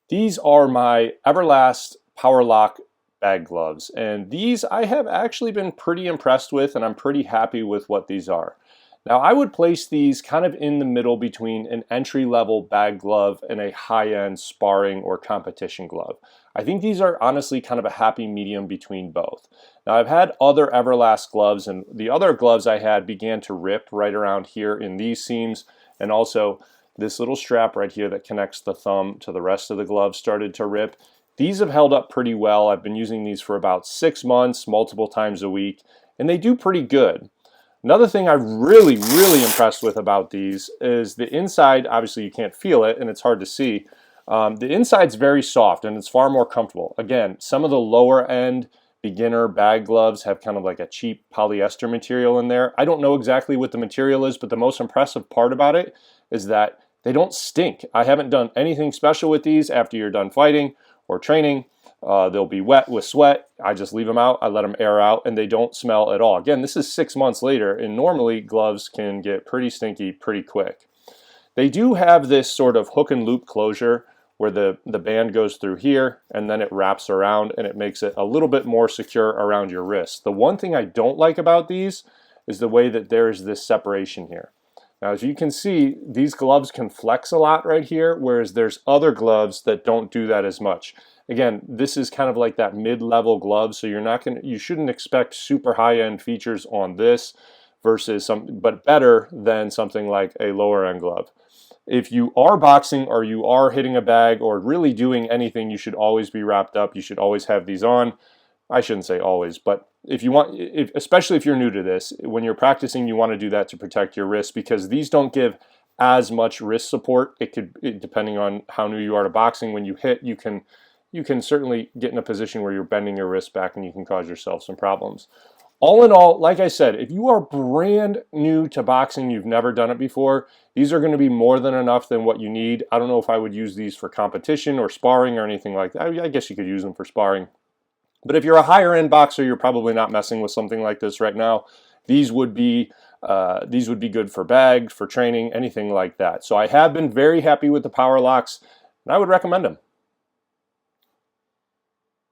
These are my Everlast Powerlock bag gloves, and these I have actually been pretty impressed with, and I'm pretty happy with what these are. Now, I would place these kind of in the middle between an entry-level bag glove and a high-end sparring or competition glove. I think these are honestly kind of a happy medium between both. Now, I've had other Everlast gloves, and the other gloves I had began to rip right around here in these seams, and also this little strap right here that connects the thumb to the rest of the glove started to rip. These have held up pretty well. I've been using these for about 6 months, multiple times a week, and they do pretty good. Another thing I'm really impressed with about these is the inside. Obviously you can't feel it and it's hard to see. The inside's very soft and it's far more comfortable. Again, some of the lower end beginner bag gloves have kind of like a cheap polyester material in there. I don't know exactly what the material is, but the most impressive part about it is that they don't stink. I haven't done anything special with these after you're done fighting or training. They'll be wet with sweat. I just leave them out. I let them air out and they don't smell at all. Again, this is 6 months later and normally gloves can get pretty stinky pretty quick. They do have this sort of hook and loop closure where the band goes through here and then it wraps around and it makes it a little bit more secure around your wrist. The one thing I don't like about these is the way that there is this separation here. Now, as you can see, these gloves can flex a lot right here, whereas there's other gloves that don't do that as much. Again, this is kind of like that mid-level glove, so you shouldn't expect super high-end features on this versus but better than something like a lower-end glove. If you are boxing or you are hitting a bag or really doing anything, you should always be wrapped up. You should always have these on. I shouldn't say always, but if you want, especially if you're new to this, when you're practicing, you want to do that to protect your wrist because these don't give as much wrist support. Depending on how new you are to boxing, when you hit, you can certainly get in a position where you're bending your wrist back and you can cause yourself some problems. All in all, like I said, if you are brand new to boxing, you've never done it before, these are going to be more than enough than what you need. I don't know if I would use these for competition or sparring or anything like that. I guess you could use them for sparring. But if you're a higher end boxer, you're probably not messing with something like this right now. These would be good for bag, for training, anything like that. So I have been very happy with the Powerlocks, and I would recommend them.